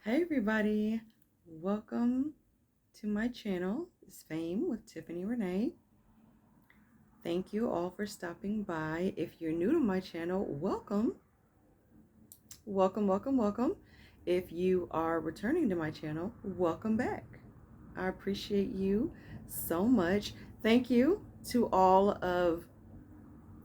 Hey everybody, welcome to my channel. It's Fame with Tiffany Renee. Thank you all for stopping by. If you're new to my channel, welcome. Welcome. If you are returning to my channel, welcome back. I appreciate you so much. Thank you to all of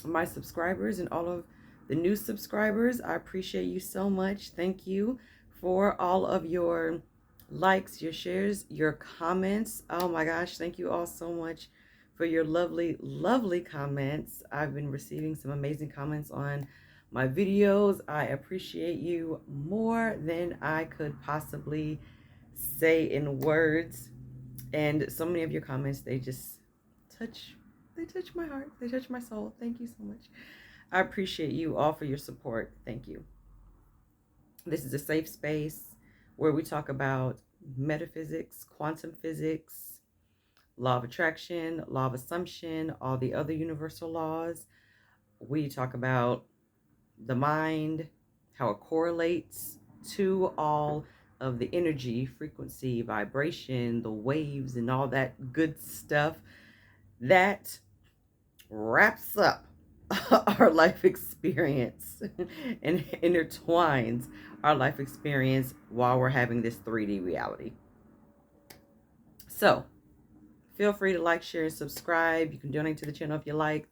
my subscribers and all of the new subscribers. I appreciate you so much. Thank you for all of your likes, your shares, your comments. Oh my gosh, thank you all so much for your lovely comments. I've been receiving some amazing comments on my videos. I appreciate you more than I could possibly say in words. And so many of your comments, touch they touch my heart. They touch my soul. Thank you so much. I appreciate you all for your support. Thank you. This is a safe space where we talk about metaphysics, quantum physics, law of attraction, law of assumption, all the other universal laws. We talk about the mind, how it correlates to all of the energy, frequency, vibration, the waves, and all that good stuff that wraps up our life experience and intertwines our life experience while we're having this 3D reality. So feel free to like, share, and subscribe. You can donate to the channel if you like.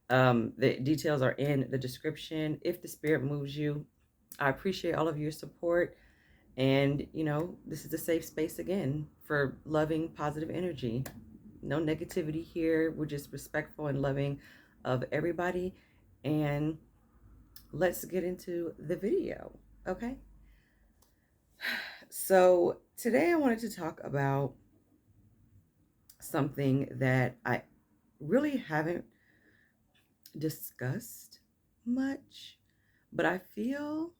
The details are in the description. If the spirit moves you, I appreciate all of your support. And, this is a safe space again for loving, positive energy. No negativity here. We're just respectful and loving of everybody. And let's get into the video, okay? So today I wanted to talk about something that I really haven't discussed much, but I feel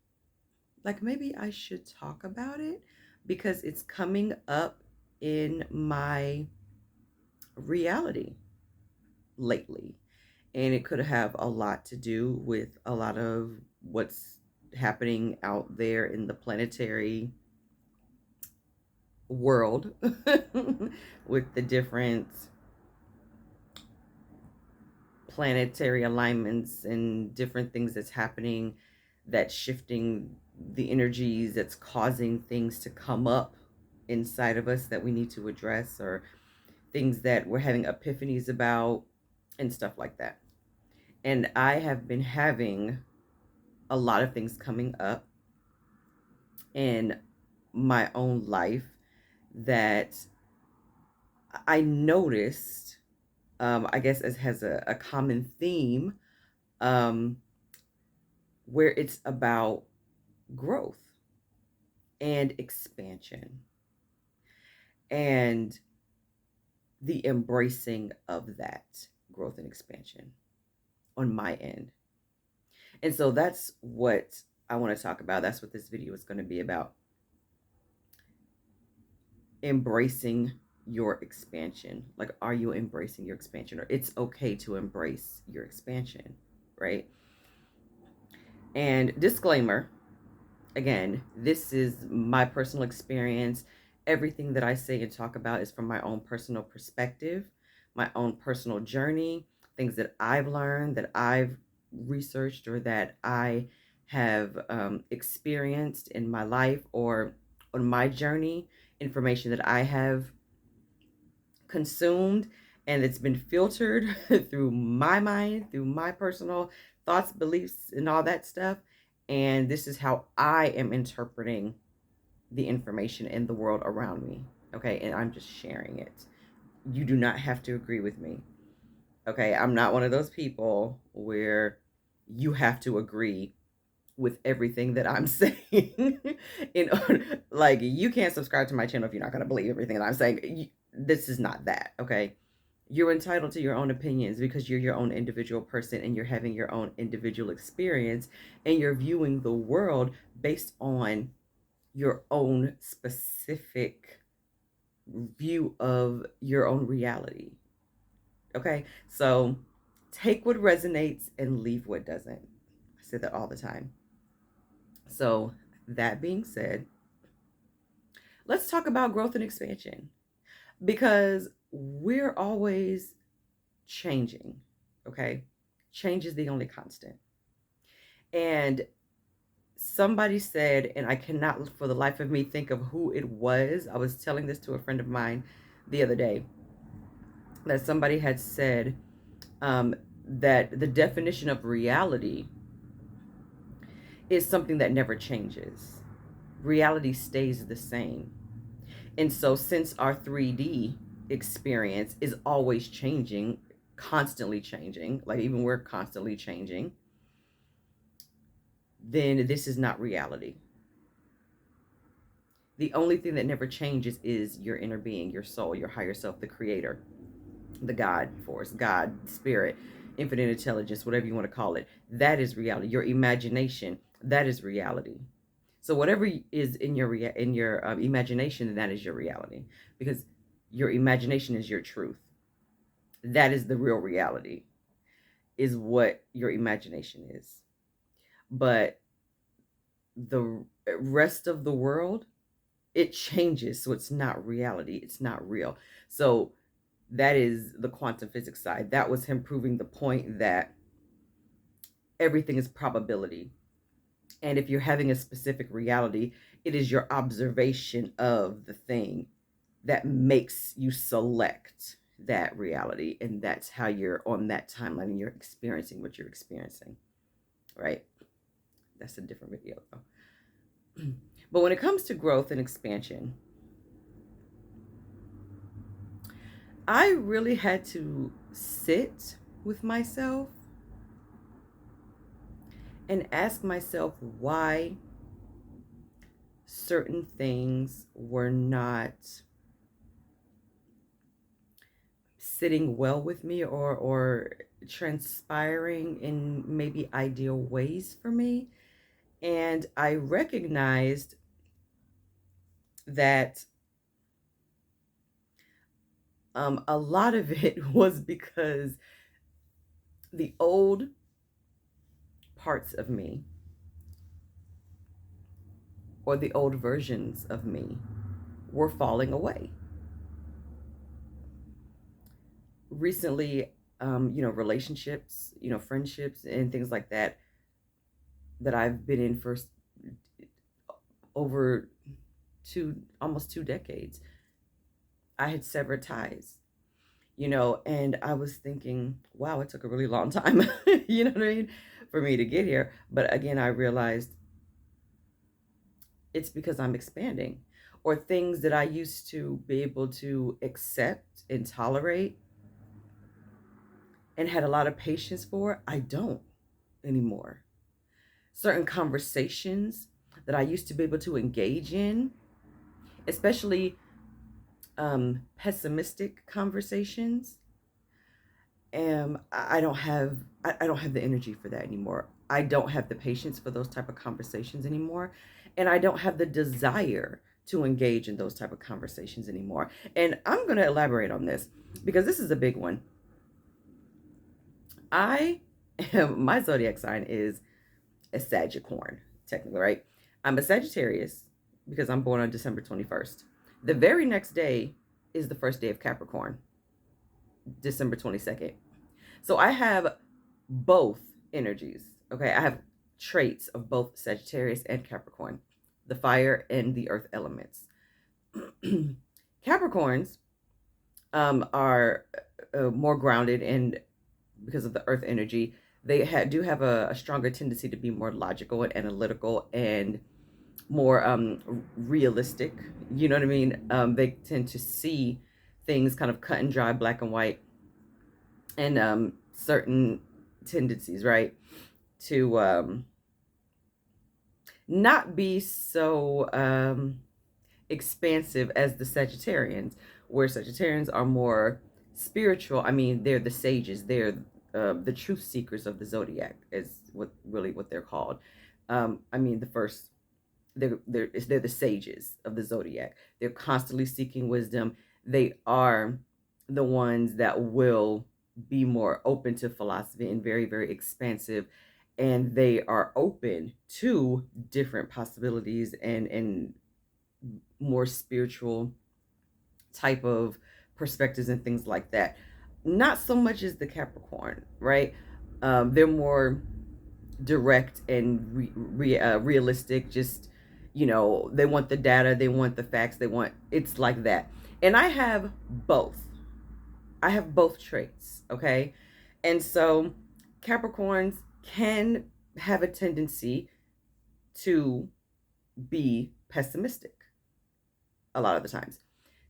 like maybe I should talk about it because it's coming up in my reality lately. And it could have a lot to do with a lot of what's happening out there in the planetary world with the different planetary alignments and different things that's happening that's shifting the energies, that's causing things to come up inside of us that we need to address, or things that we're having epiphanies about and stuff like that. And I have been having a lot of things coming up in my own life that I noticed, I guess, as has a common theme, um, where it's about growth and expansion and the embracing of that growth and expansion on my end. And so that's what I want to talk about. That's what this video is going to be about. Embracing your expansion. Like, are you embracing your expansion? Or it's okay to embrace your expansion, right? And disclaimer, again, this is my personal experience. Everything that I say and talk about is from my own personal perspective, my own personal journey, things that I've learned, that I've researched, or that I have experienced in my life or on my journey, information that I have consumed and it's been filtered through my mind, through my personal thoughts, beliefs, and all that stuff. And this is how I am interpreting the information in the world around me. Okay. And I'm just sharing it. You do not have to agree with me. Okay. I'm not one of those people where you have to agree with everything that I'm saying. In order, like, you can't subscribe to my channel if you're not going to believe everything that I'm saying. This is not that. Okay. You're entitled to your own opinions because you're your own individual person and you're having your own individual experience and you're viewing the world based on your own specific view of your own reality. Okay, so take what resonates and leave what doesn't. I say that all the time. So, that being said, Let's talk about growth and expansion because we're always changing, okay? Change is the only constant. And somebody said, and I cannot for the life of me think of who it was. I was telling this to a friend of mine the other day that somebody had said that the definition of reality is something that never changes. Reality stays the same. And so, since our 3D experience is always changing, constantly changing, like even we're constantly changing, then this is not reality. The only thing that never changes is your inner being, your soul, your higher self, the creator, the God force, God, spirit, infinite intelligence, whatever you want to call it. That is reality. Your imagination, that is reality. So whatever is in your imagination, that is your reality, because your imagination is your truth. That is the real reality, is what your imagination is. But the rest of the world, it changes, so it's not reality. It's not real. So that is the quantum physics side. That was him proving the point that everything is probability. And if you're having a specific reality, it is your observation of the thing that makes you select that reality. And that's how you're on that timeline and you're experiencing what you're experiencing, right? That's a different video, though. But when it comes to growth and expansion, I really had to sit with myself and ask myself why certain things were not sitting well with me or transpiring in maybe ideal ways for me. And I recognized that a lot of it was because the old parts of me or the old versions of me were falling away. Recently, relationships, friendships and things like that I've been in for over almost 2 decades, I had severed ties, and I was thinking, wow, it took a really long time, you know what I mean, for me to get here. But again, I realized it's because I'm expanding, or things that I used to be able to accept and tolerate and had a lot of patience for, I don't anymore. Certain conversations that I used to be able to engage in, especially pessimistic conversations, I don't have the energy for that anymore. I don't have the patience for those type of conversations anymore, and I don't have the desire to engage in those type of conversations anymore. And I'm going to elaborate on this because this is a big one. My zodiac sign is a Sagicorn, technically, right? I'm a Sagittarius because I'm born on December 21st. The very next day is the first day of Capricorn, December 22nd. So I have both energies. Okay, I have traits of both Sagittarius and Capricorn, the fire and the earth elements. Capricorns are more grounded, and because of the earth energy, they do have a stronger tendency to be more logical and analytical and more realistic. You know what I mean? They tend to see things kind of cut and dry, black and white, and certain tendencies, right, to not be so expansive as the Sagittarians, where Sagittarians are more spiritual. I mean, they're the sages. They're the truth seekers of the zodiac, is what they're called. I mean, they're the sages of the zodiac. They're constantly seeking wisdom. They are the ones that will be more open to philosophy and very, very expansive, and they are open to different possibilities and more spiritual type of perspectives and things like that. Not so much as the Capricorn, right? They're more direct and realistic. Just, they want the data, they want the facts, it's like that. And I have both. I have both traits, okay? And so Capricorns can have a tendency to be pessimistic a lot of the times.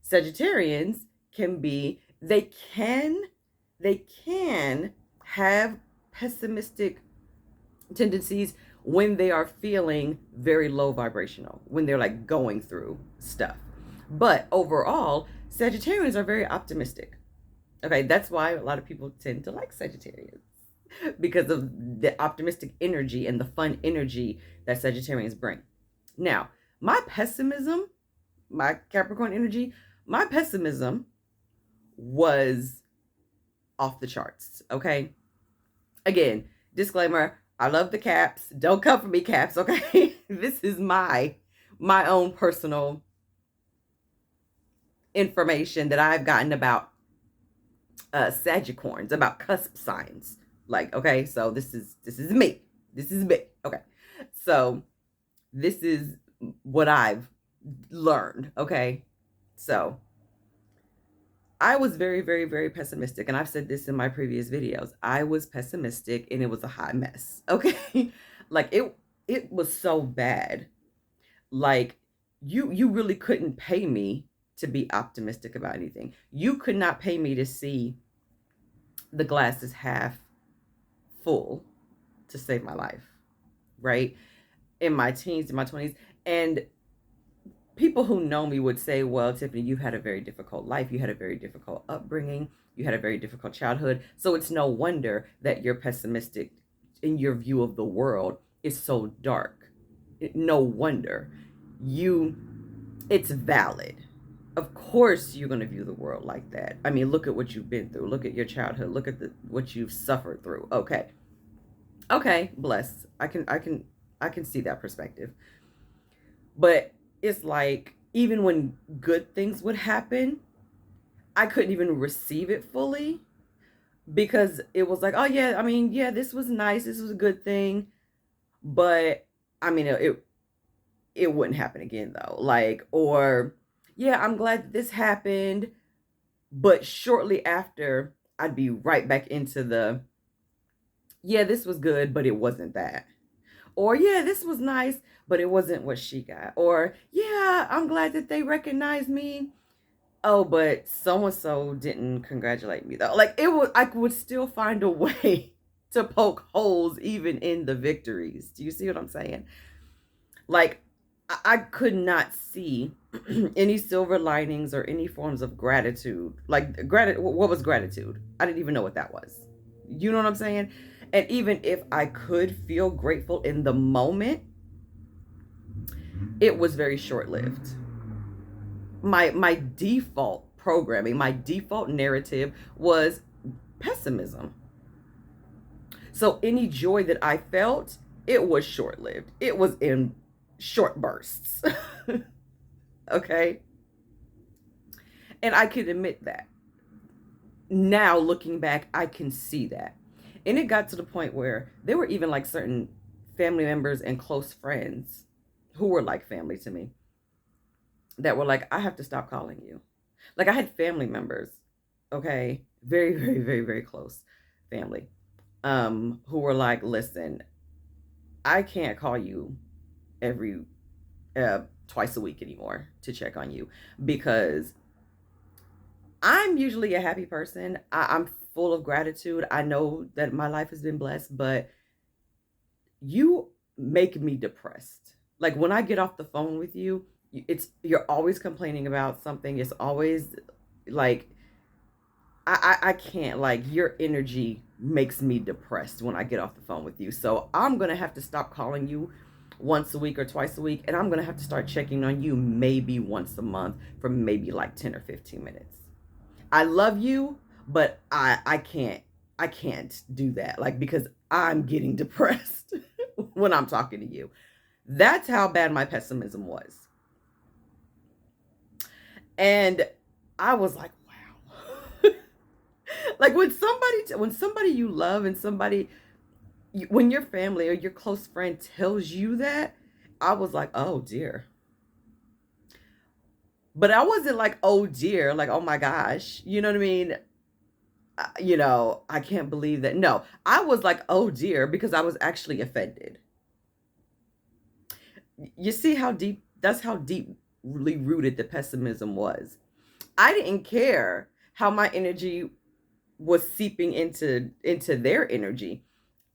Sagittarians can be, they can have pessimistic tendencies when they are feeling very low vibrational, when they're like going through stuff. But overall, Sagittarians are very optimistic. Okay, that's why a lot of people tend to like Sagittarians, because of the optimistic energy and the fun energy that Sagittarians bring. Now, my pessimism, my Capricorn energy, my pessimism was off the charts, okay? Again, disclaimer, I love the Caps. Don't come for me, Caps, okay? This is my own personal information that I've gotten about Sagicorns, about cusp signs. Like, okay, so this is me. This is me. Okay. So this is what I've learned, okay? So I was very, very, very pessimistic, and I've said this in my previous videos. I was pessimistic, and it was a hot mess, okay? Like, it was so bad. Like, you really couldn't pay me to be optimistic about anything. You could not pay me to see the glass is half full to save my life, right? In my teens, in my 20s. And people who know me would say, well, Tiffany, you had a very difficult life. You had a very difficult upbringing. You had a very difficult childhood. So it's no wonder that you're pessimistic in your view of the world is so dark. No wonder. It's valid. Of course you're going to view the world like that. I mean, look at what you've been through. Look at your childhood. Look at what you've suffered through. Okay, bless. I can see that perspective. But it's like, even when good things would happen, I couldn't even receive it fully, because it was like, oh yeah, I mean, yeah, this was nice, this was a good thing, but I mean, it wouldn't happen again though. Like, or yeah, I'm glad that this happened, but shortly after, I'd be right back into the, yeah, this was good, but it wasn't that. Or, yeah, this was nice, but it wasn't what she got. Or, yeah, I'm glad that they recognized me. Oh, but so-and-so didn't congratulate me, though. Like, I would still find a way to poke holes even in the victories. Do you see what I'm saying? Like, I could not see any silver linings or any forms of gratitude. Like, what was gratitude? I didn't even know what that was. You know what I'm saying? And even if I could feel grateful in the moment, it was very short-lived. My default programming, my default narrative was pessimism. So any joy that I felt, it was short-lived. It was in short bursts. Okay? And I could admit that. Now, looking back, I can see that. And it got to the point where there were even like certain family members and close friends who were like family to me that were like, I have to stop calling you. Like, I had family members, okay, very, very, very, very close family, who were like, listen, I can't call you every twice a week anymore to check on you, because I'm usually a happy person. I'm full of gratitude. I know that my life has been blessed, but you make me depressed. Like, when I get off the phone with you, you're always complaining about something. It's always like, I can't, like, your energy makes me depressed when I get off the phone with you. So I'm going to have to stop calling you once a week or twice a week. And I'm going to have to start checking on you maybe once a month for maybe like 10 or 15 minutes. I love you, but I can't do that. Like, because I'm getting depressed when I'm talking to you. That's how bad my pessimism was. And I was like, wow. Like when somebody you love and somebody, when your family or your close friend tells you that, I was like, oh dear. But I wasn't like, oh dear, like, oh my gosh. You know what I mean? I can't believe that. No, I was like, oh dear, because I was actually offended. You see how deep, that's how deeply rooted the pessimism was. I didn't care how my energy was seeping into their energy.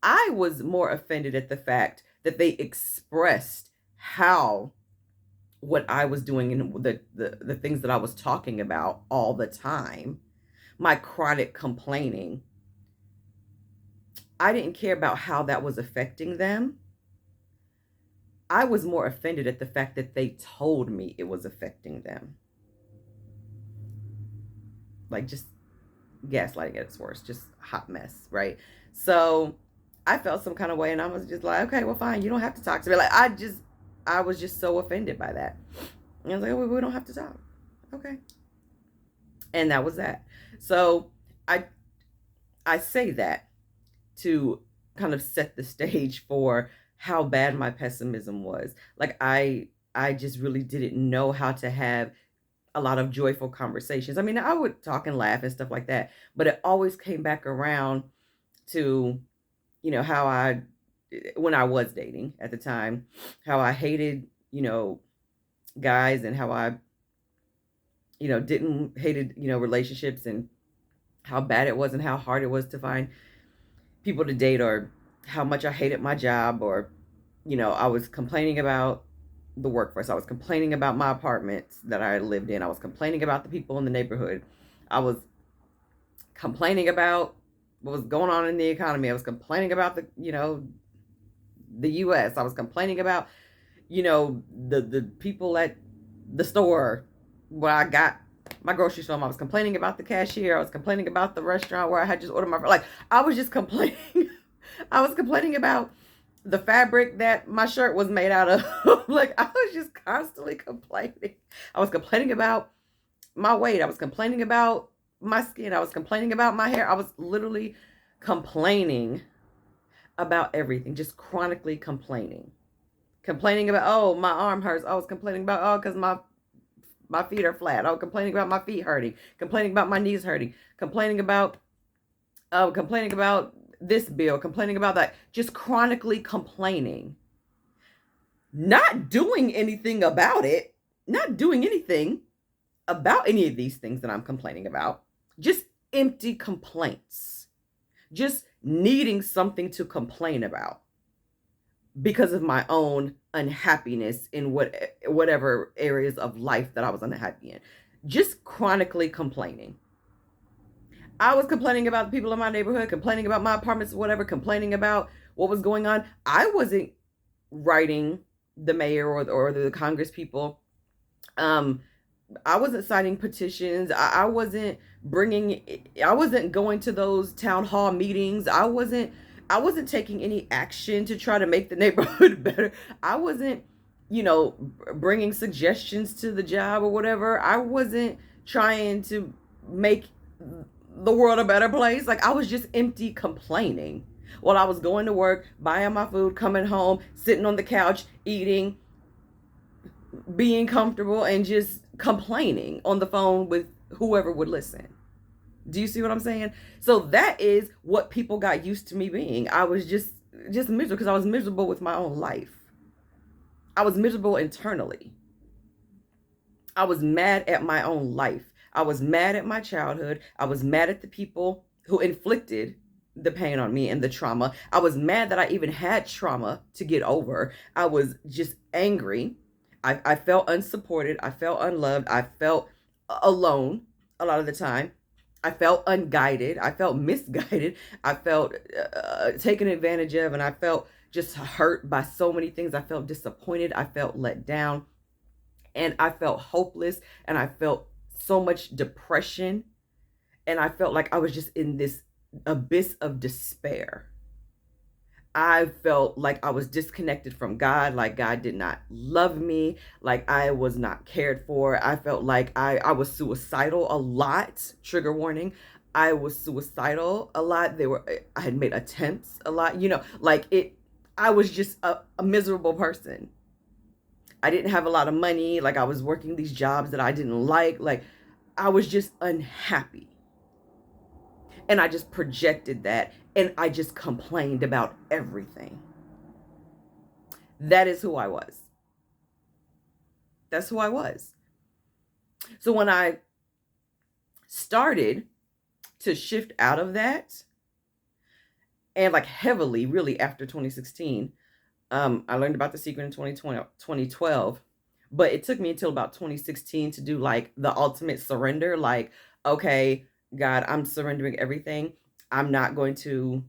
I was more offended at the fact that they expressed how what I was doing and the things that I was talking about all the time, my chronic complaining. I didn't care about how that was affecting them. I was more offended at the fact that they told me it was affecting them. Like, just gaslighting at its worst, just hot mess, right? So I felt some kind of way, and I was just like, okay, well, fine, you don't have to talk to me. Like, I was just so offended by that. And I was like, oh, we don't have to talk, okay. And that was that. So I I say that to kind of set the stage for how bad my pessimism was. Like, I just really didn't know how to have a lot of joyful conversations. I mean, I would talk and laugh and stuff like that, but it always came back around to, how when I was dating at the time, how I hated, guys, and how I, didn't hated, relationships, and how bad it was and how hard it was to find people to date, or how much I hated my job, or, I was complaining about the workforce. I was complaining about my apartments that I lived in. I was complaining about the people in the neighborhood. I was complaining about what was going on in the economy. I was complaining about the US. I was complaining about, the people at the store where I got my groceries from. I was complaining about the cashier. I was complaining about the restaurant where I had just ordered my, like, I was just complaining. I was complaining about the fabric that my shirt was made out of. Like, I was just constantly complaining. I was complaining about my weight. I was complaining about my skin. I was complaining about my hair. I was literally complaining about everything, just chronically complaining. Complaining about, oh, my arm hurts. I was complaining about, oh, because my feet are flat. I was complaining about my feet hurting. Complaining about my knees hurting. Complaining about this bill. Complaining about that. Just chronically complaining. Not doing anything about it. Not doing anything about any of these things that I'm complaining about. Just empty complaints. Just needing something to complain about because of my own unhappiness in whatever areas of life that I was unhappy in. Just chronically complaining. I was complaining about the people in my neighborhood, complaining about my apartments, whatever, complaining about what was going on. I wasn't writing the mayor or the Congress people. I wasn't signing petitions. I wasn't going to those town hall meetings. I wasn't taking any action to try to make the neighborhood better. I wasn't, bringing suggestions to the job or whatever. I wasn't trying to make the world a better place. Like, I was just empty complaining while I was going to work, buying my food, coming home, sitting on the couch, eating, being comfortable, and just complaining on the phone with whoever would listen. Do you see what I'm saying? So that is what people got used to me being. I was just miserable because I was miserable with my own life. I was miserable internally. I was mad at my own life. I was mad at my childhood. I was mad at the people who inflicted the pain on me and the trauma. I was mad that I even had trauma to get over. I was just angry. I felt unsupported. I felt unloved. I felt alone a lot of the time. I felt unguided. I felt misguided. I felt taken advantage of, and I felt just hurt by so many things. I felt disappointed. I felt let down, and I felt hopeless, and I felt so much depression, and I felt like I was just in this abyss of despair. I felt like I was disconnected from God, like God did not love me, like I was not cared for. I felt like I was suicidal a lot. Trigger warning. I was suicidal a lot. I had made attempts a lot, like I was just a miserable person. I didn't have a lot of money. Like I was working these jobs that I didn't like. Like I was just unhappy. And I just projected that and I just complained about everything. That is who I was. That's who I was. So when I started to shift out of that, and like heavily, really after 2016, I learned about The Secret in 2012, but it took me until about 2016 to do like the ultimate surrender. Like, okay, God, I'm surrendering everything. I'm not going to,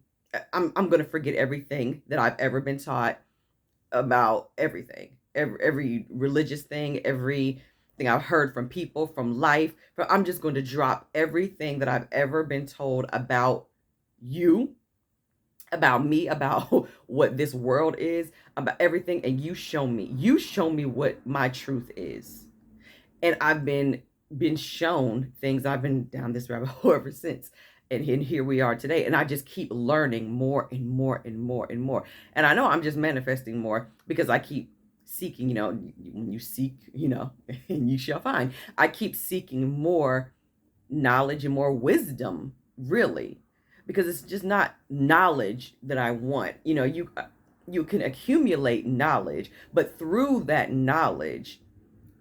I'm going to forget everything that I've ever been taught about everything, every religious thing, everything I've heard from people, from life. I'm just going to drop everything that I've ever been told about you, about me, about what this world is, about everything. And you show me what my truth is. And I've been shown things. I've been down this rabbit hole ever since. And here we are today. And I just keep learning more and more and more and more. And I know I'm just manifesting more because I keep seeking, when you seek, and you shall find. I keep seeking more knowledge and more wisdom, really, because it's just not knowledge that I want. You can accumulate knowledge, but through that knowledge,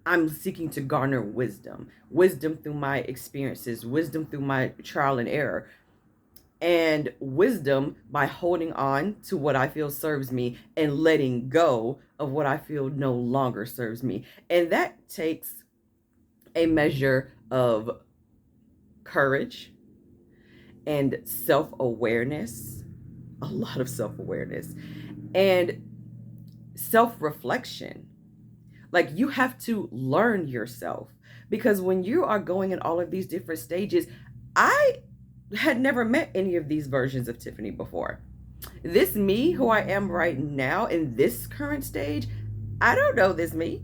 I'm seeking to garner wisdom through my experiences, wisdom through my trial and error, and wisdom by holding on to what I feel serves me and letting go of what I feel no longer serves me. And that takes a measure of courage and self-awareness, a lot of self-awareness, and self-reflection. Like you have to learn yourself, because when you are going in all of these different stages, I had never met any of these versions of Tiffany before. This me, who I am right now in this current stage, I don't know this me.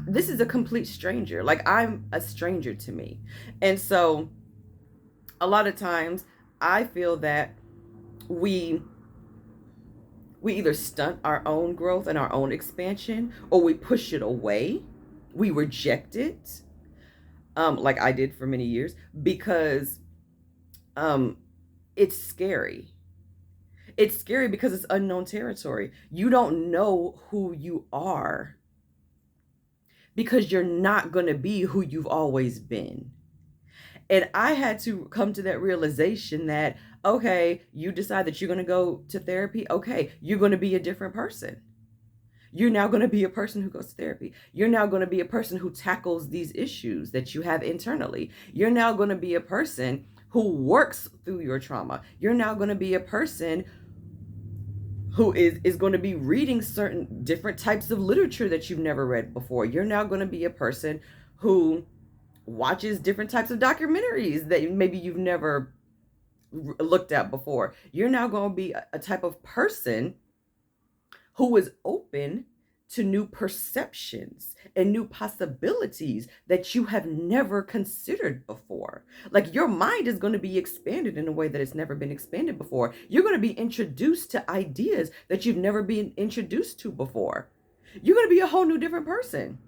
This is a complete stranger. Like I'm a stranger to me. And so a lot of times I feel that we either stunt our own growth and our own expansion, or we push it away. We reject it, like I did for many years, because it's scary. It's scary because it's unknown territory. You don't know who you are because you're not going to be who you've always been. And I had to come to that realization that, okay, you decide that you're going to go to therapy. Okay, you're going to be a different person. You're now going to be a person who goes to therapy. You're now going to be a person who tackles these issues that you have internally. You're now going to be a person who works through your trauma. You're now going to be a person who is going to be reading certain different types of literature that you've never read before. You're now going to be a person who watches different types of documentaries that maybe you've never looked at before. You're now going to be a type of person who is open to new perceptions and new possibilities that you have never considered before. Like your mind is going to be expanded in a way that it's never been expanded before. You're going to be introduced to ideas that you've never been introduced to before. You're going to be a whole new different person.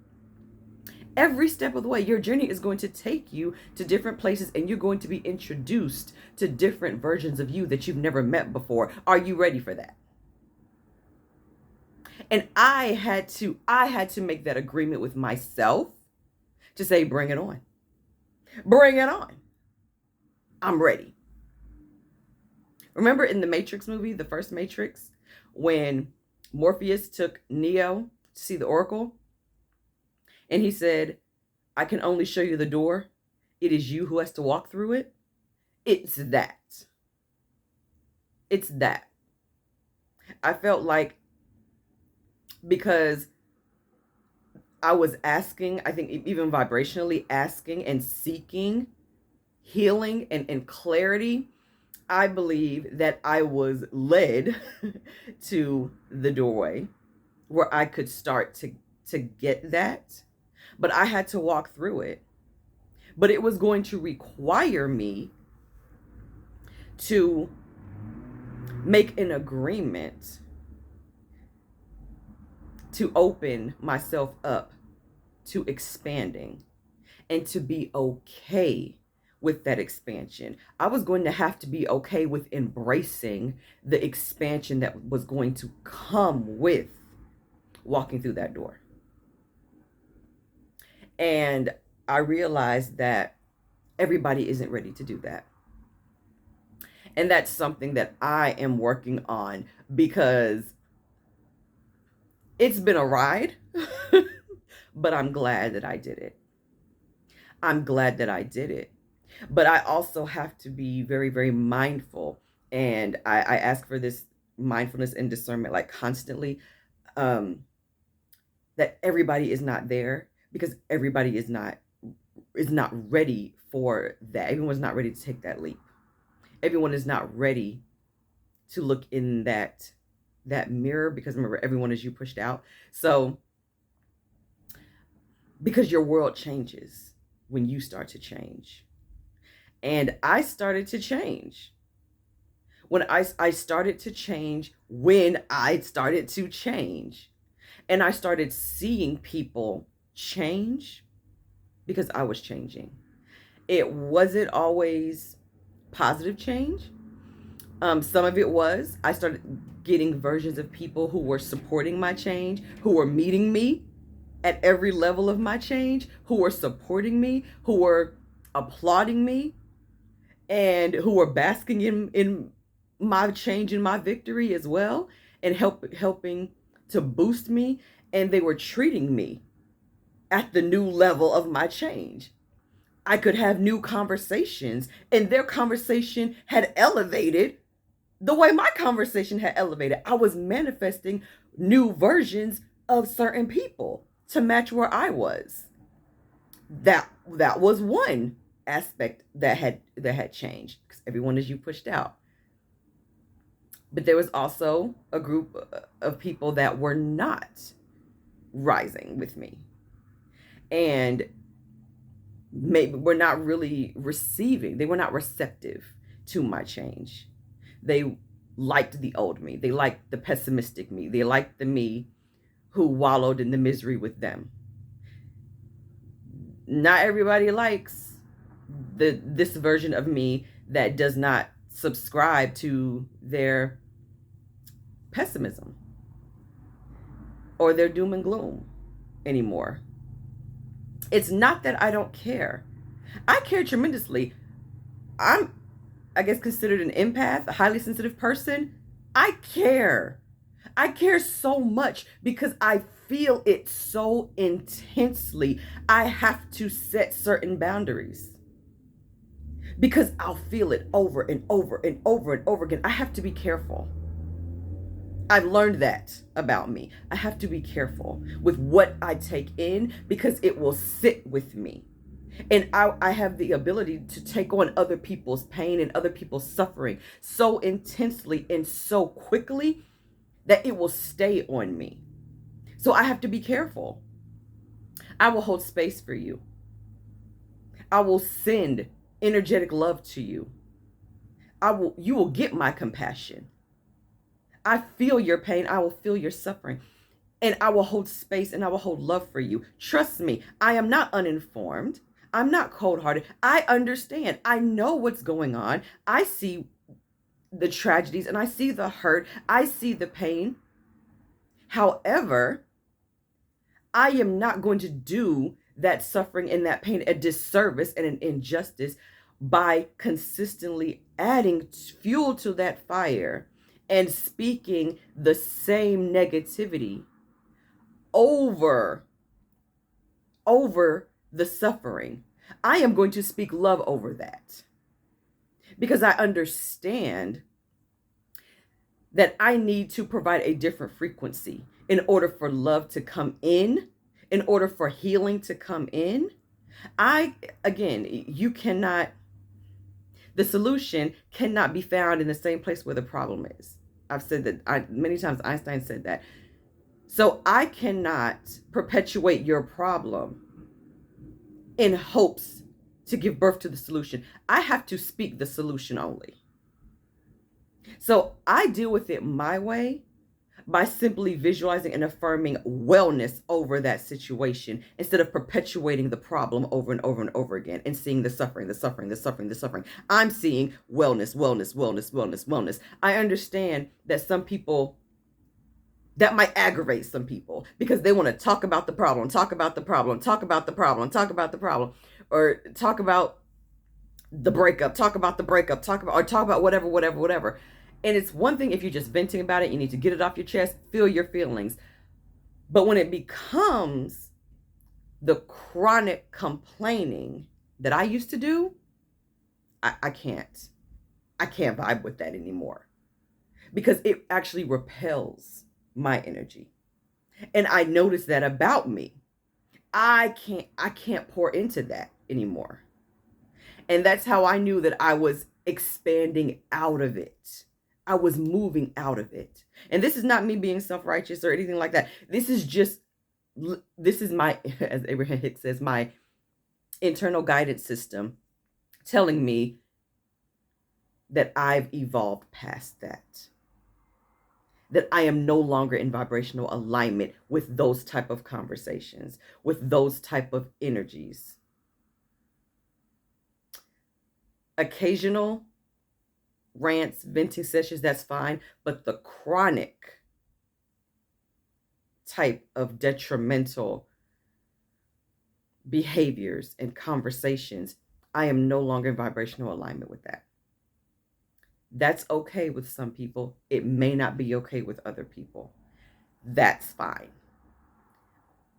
Every step of the way, your journey is going to take you to different places, and you're going to be introduced to different versions of you that you've never met before. Are you ready for that? And I had to make that agreement with myself to say, bring it on. Bring it on. I'm ready. Remember in the Matrix movie, the first Matrix, when Morpheus took Neo to see the Oracle? And he said, I can only show you the door. It is you who has to walk through it. It's that. It's that. I felt like, because I was asking, I think even vibrationally asking and seeking healing and clarity, I believe that I was led to the doorway where I could start to get that, but I had to walk through it. But it was going to require me to make an agreement to open myself up to expanding and to be okay with that expansion. I was going to have to be okay with embracing the expansion that was going to come with walking through that door. And I realized that everybody isn't ready to do that. And that's something that I am working on, because it's been a ride, but I'm glad that I did it. I'm glad that I did it. But I also have to be very, very mindful. And I ask for this mindfulness and discernment like constantly, that everybody is not there, because everybody is not ready for that. Everyone's not ready to take that leap. Everyone is not ready to look in that mirror, because remember, everyone is you pushed out. So because your world changes when you start to change. And I started to change. When I started to change when I started to change. And I started seeing people change because I was changing. It wasn't always positive change. Some of it was, I started getting versions of people who were supporting my change, who were meeting me at every level of my change, who were supporting me, who were applauding me, and who were basking in my change and my victory as well, and helping to boost me. And they were treating me at the new level of my change. I could have new conversations, and their conversation had elevated the way my conversation had elevated. I was manifesting new versions of certain people to match where I was. That was one aspect that had changed, because everyone is you pushed out. But there was also a group of people that were not rising with me, and maybe were not really receiving. They were not receptive to my change. They liked the old me. They liked the pessimistic me. They liked the me who wallowed in the misery with them. Not everybody likes this version of me that does not subscribe to their pessimism or their doom and gloom anymore. It's not that I don't care. I care tremendously. I'm, I guess, considered an empath, a highly sensitive person. I care. I care so much because I feel it so intensely. I have to set certain boundaries because I'll feel it over and over and over and over again. I have to be careful. I've learned that about me. I have to be careful with what I take in, because it will sit with me. And I have the ability to take on other people's pain and other people's suffering so intensely and so quickly that it will stay on me. So I have to be careful. I will hold space for you. I will send energetic love to you. You will get my compassion. I feel your pain. I will feel your suffering. And I will hold space and I will hold love for you. Trust me, I am not uninformed. I'm not cold-hearted. I understand. I know what's going on. I see the tragedies and I see the hurt. I see the pain. However, I am not going to do that suffering and that pain a disservice and an injustice by consistently adding fuel to that fire and speaking the same negativity over the suffering. I am going to speak love over that, because I understand that I need to provide a different frequency in order for love to come in order for healing to come in. Again, you cannot, The solution cannot be found in the same place where the problem is. I've said that many times. Einstein said that. So I cannot perpetuate your problem in hopes to give birth to the solution. I have to speak the solution only. So I deal with it my way by simply visualizing and affirming wellness over that situation instead of perpetuating the problem over and over and over again and seeing the suffering, the suffering, the suffering, the suffering. I'm seeing wellness, wellness, wellness, wellness, wellness. I understand that some people, that might aggravate some people because they want to talk about the problem, talk about the problem, talk about the problem, talk about the problem, or talk about the breakup, talk about the breakup, talk about whatever. And it's one thing if you're just venting about it, you need to get it off your chest, feel your feelings. But when it becomes the chronic complaining that I used to do, I can't vibe with that anymore because it actually repels my energy. And I noticed that about me. I can't pour into that anymore. And that's how I knew that I was expanding out of it. I was moving out of it. And this is not me being self-righteous or anything like that. This is my, as Abraham Hicks says, my internal guidance system telling me that I've evolved past that. That I am no longer in vibrational alignment with those type of conversations, with those type of energies. Occasional rants, venting sessions, that's fine. But the chronic type of detrimental behaviors and conversations, I am no longer in vibrational alignment with that. That's okay with some people. It may not be okay with other people. That's fine.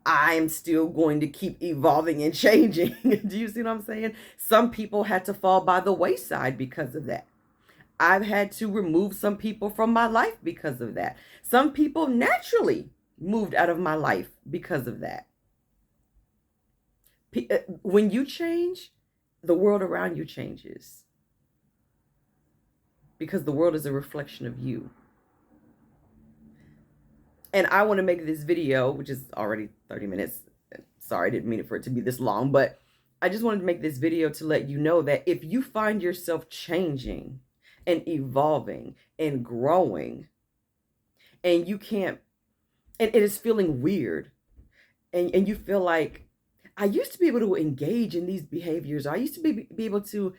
I'm still going to keep evolving and changing. Do you see what I'm saying? Some people had to fall by the wayside because of that. I've had to remove some people from my life because of that. Some people naturally moved out of my life because of that. When you change, the world around you changes. Because the world is a reflection of you. And I want to make this video, which is already 30 minutes. Sorry, I didn't mean for it to be this long, but I just wanted to make this video to let you know that if you find yourself changing and evolving and growing, and you can't, and it is feeling weird, and you feel like, I used to be able to engage in these behaviors. I used to be able to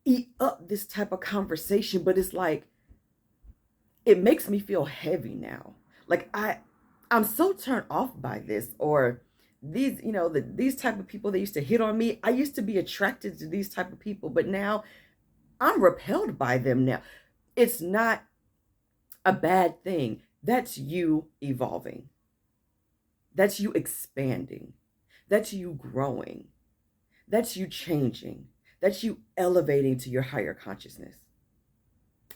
eat up this type of conversation, but it's like, it makes me feel heavy now. Like I'm so turned off by this, or these, these type of people that used to hit on me. I used to be attracted to these type of people, but now I'm repelled by them now. It's not a bad thing. That's you evolving. That's you expanding. That's you growing. That's you changing. That's you elevating to your higher consciousness,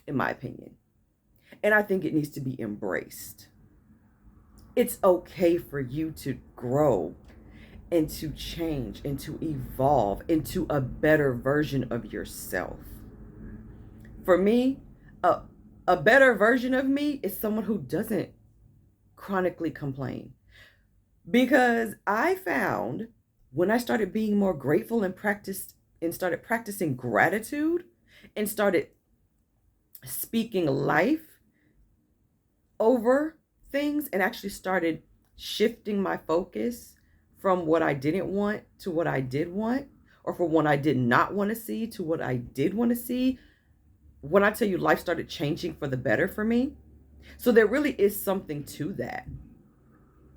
in my opinion. And I think it needs to be embraced. It's okay for you to grow and to change and to evolve into a better version of yourself. For me, a better version of me is someone who doesn't chronically complain. Because I found when I started being more grateful and started practicing gratitude and started speaking life over things and actually started shifting my focus from what I didn't want to what I did want, or from what I did not want to see to what I did want to see. When I tell you life started changing for the better for me. So there really is something to that.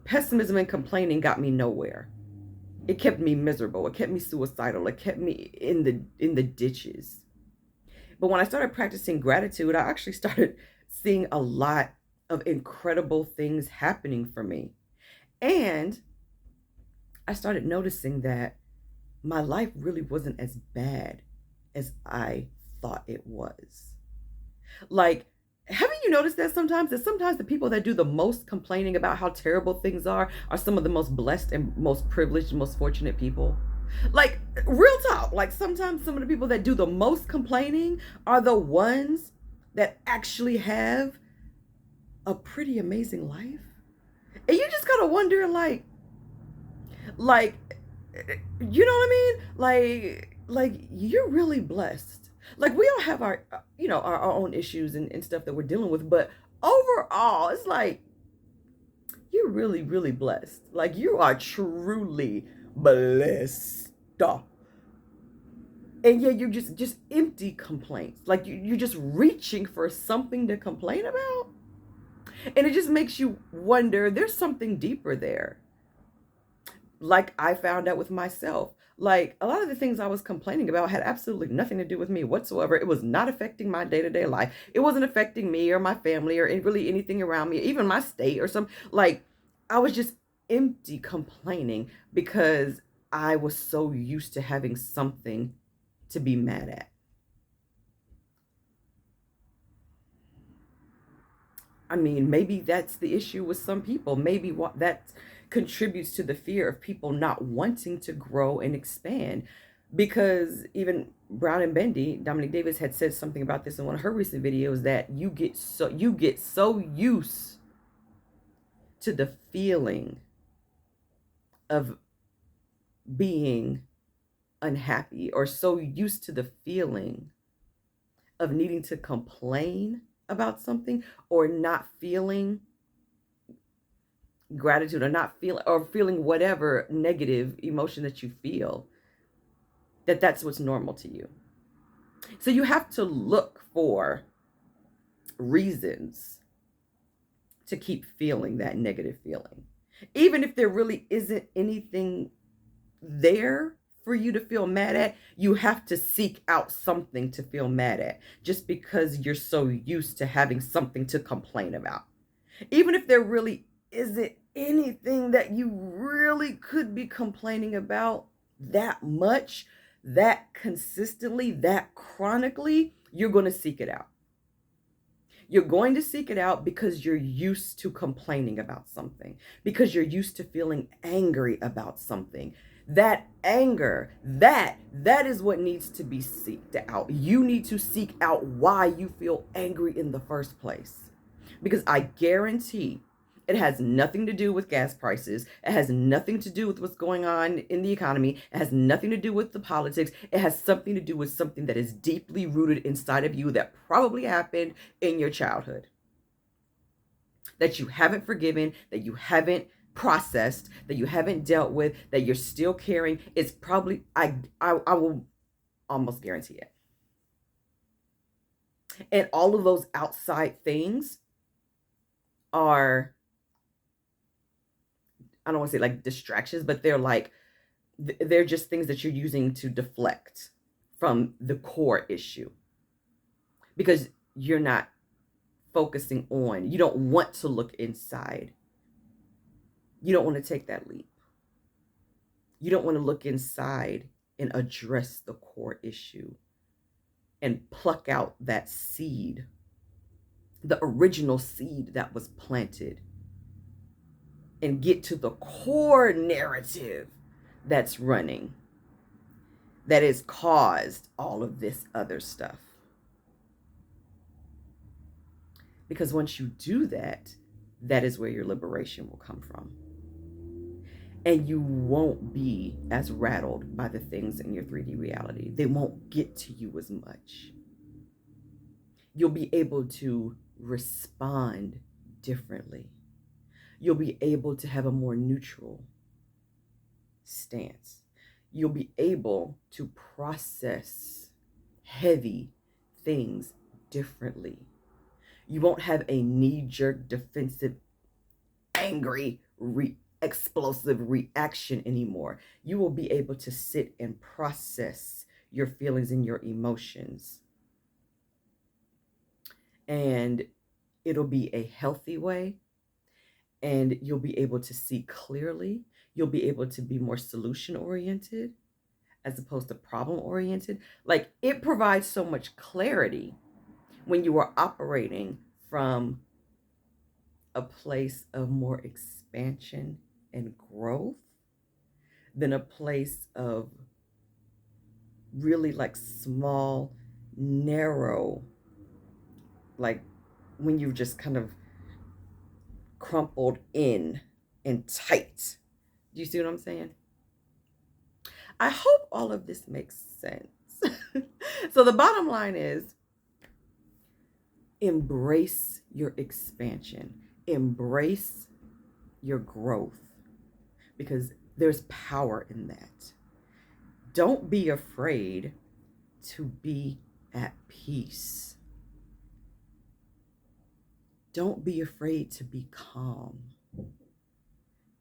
Pessimism and complaining got me nowhere. It kept me miserable. It kept me suicidal. It kept me in the ditches. But when I started practicing gratitude, I actually started seeing a lot of incredible things happening for me. And I started noticing that my life really wasn't as bad as I thought it was. Like, haven't you noticed that sometimes the people that do the most complaining about how terrible things are some of the most blessed and most privileged and most fortunate people? Like, real talk. Like, sometimes some of the people that do the most complaining are the ones that actually have a pretty amazing life. And you just gotta wonder, like, you know what I mean? Like you're really blessed. Like, we all have our, our own issues and stuff that we're dealing with, but overall, it's like you're really, really blessed. Like, you are truly blessed. And yeah, you're just empty complaints. Like, you're just reaching for something to complain about, and it just makes you wonder. There's something deeper there. Like, I found out with myself. Like, a lot of the things I was complaining about had absolutely nothing to do with me whatsoever. It was not affecting my day-to-day life. It wasn't affecting me or my family or really anything around me, even my state or some, like, I was just empty complaining because I was so used to having something to be mad at. I mean, maybe that's the issue with some people. Maybe what that contributes to the fear of people not wanting to grow and expand. Because even Brown and Bendy, Dominique Davis, had said something about this in one of her recent videos, that you get so used to the feeling of being unhappy, or so used to the feeling of needing to complain about something, or not feeling gratitude, or not feeling, or feeling whatever negative emotion that you feel, that's what's normal to you. So you have to look for reasons to keep feeling that negative feeling, even if there really isn't anything there for you to feel mad at. You have to seek out something to feel mad at, just because you're so used to having something to complain about. Even if there really isn't anything that you really could be complaining about that much, that consistently, that chronically, you're going to seek it out. You're going to seek it out because you're used to complaining about something, because you're used to feeling angry about something. That anger, that is what needs to be seeked out. You need to seek out why you feel angry in the first place. Because I guarantee it has nothing to do with gas prices. It has nothing to do with what's going on in the economy. It has nothing to do with the politics. It has something to do with something that is deeply rooted inside of you, that probably happened in your childhood, that you haven't forgiven, that you haven't processed, that you haven't dealt with, that you're still carrying. It's probably, I will almost guarantee it. And all of those outside things are, I don't want to say like distractions, but they're just things that you're using to deflect from the core issue, because you're not focusing on, you don't want to look inside. You don't want to take that leap. You don't want to look inside and address the core issue and pluck out that seed, the original seed that was planted, and get to the core narrative that's running, that has caused all of this other stuff. Because once you do that, that is where your liberation will come from. And you won't be as rattled by the things in your 3D reality. They won't get to you as much. You'll be able to respond differently. You'll be able to have a more neutral stance. You'll be able to process heavy things differently. You won't have a knee-jerk, defensive, angry, explosive reaction anymore. You will be able to sit and process your feelings and your emotions. And it'll be a healthy way. And you'll be able to see clearly. You'll be able to be more solution-oriented as opposed to problem-oriented. Like, it provides so much clarity when you are operating from a place of more expansion and growth, than a place of really like small, narrow, like when you've just kind of crumpled in and tight. Do you see what I'm saying? I hope all of this makes sense. So the bottom line is embrace your expansion, embrace your growth, because there's power in that. Don't be afraid to be at peace. Don't be afraid to be calm.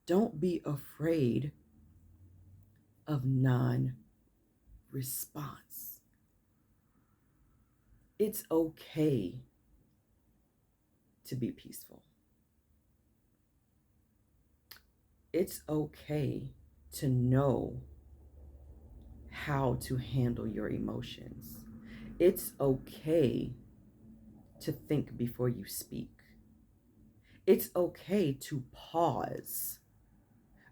Don't be afraid of non-response. It's okay to be peaceful. It's okay to know how to handle your emotions. It's okay to think before you speak. It's okay to pause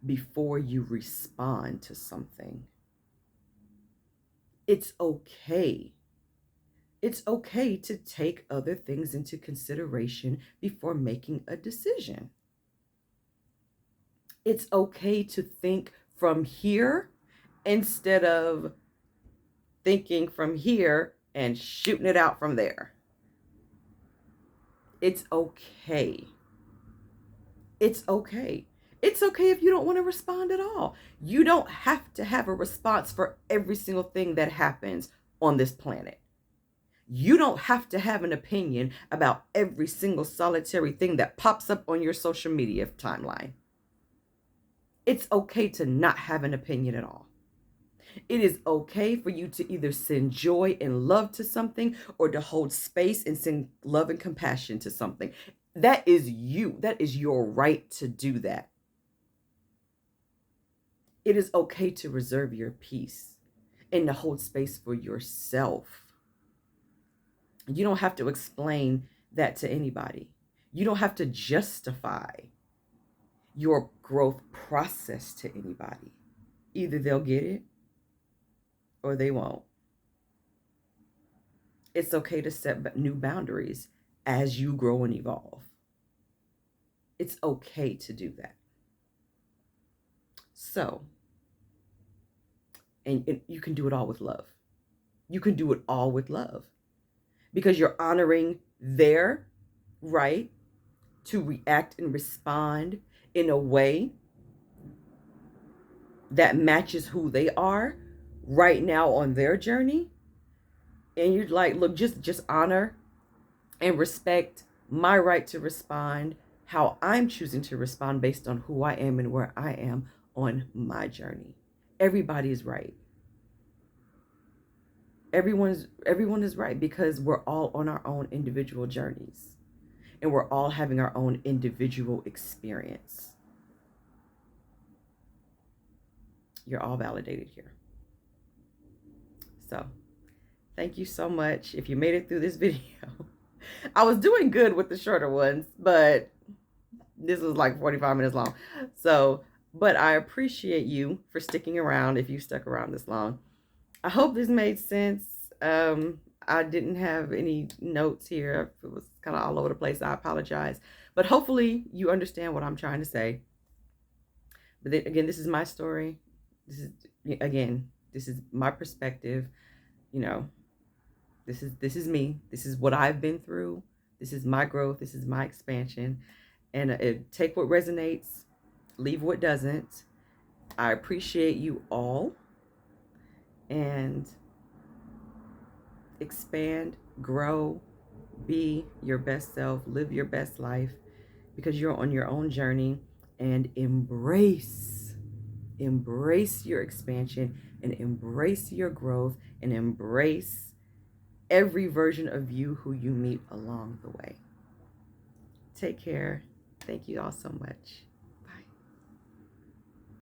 before you respond to something. It's okay. It's okay to take other things into consideration before making a decision. It's okay to think from here instead of thinking from here and shooting it out from there. It's okay. It's okay. It's okay if you don't want to respond at all. You don't have to have a response for every single thing that happens on this planet. You don't have to have an opinion about every single solitary thing that pops up on your social media timeline. It's okay to not have an opinion at all. It is okay for you to either send joy and love to something or to hold space and send love and compassion to something. That is you. That is your right to do that. It is okay to reserve your peace and to hold space for yourself. You don't have to explain that to anybody. You don't have to justify your growth process to anybody. Either they'll get it or they won't. It's okay to set new boundaries as you grow and evolve. It's okay to do that. So, and you can do it all with love. You can do it all with love because you're honoring their right to react and respond in a way that matches who they are right now on their journey. And you're like, look, just honor and respect my right to respond how I'm choosing to respond based on who I am and where I am on my journey. Everybody is right. Everyone is right because we're all on our own individual journeys and we're all having our own individual experience. You're all validated here. So, thank you so much. If you made it through this video, I was doing good with the shorter ones, but this was like 45 minutes long. So, but I appreciate you for sticking around if you stuck around this long. I hope this made sense. I didn't have any notes here. It was kind of all over the place. I apologize. But hopefully you understand what I'm trying to say. But then, again, this is my story. This is my perspective. You know, this is me. This is what I've been through. This is my growth. This is my expansion. And take what resonates, leave what doesn't. I appreciate you all. And expand, grow, be your best self, live your best life because you're on your own journey, and embrace your expansion and embrace your growth and embrace every version of you who you meet along the way. Take care. Thank you all so much.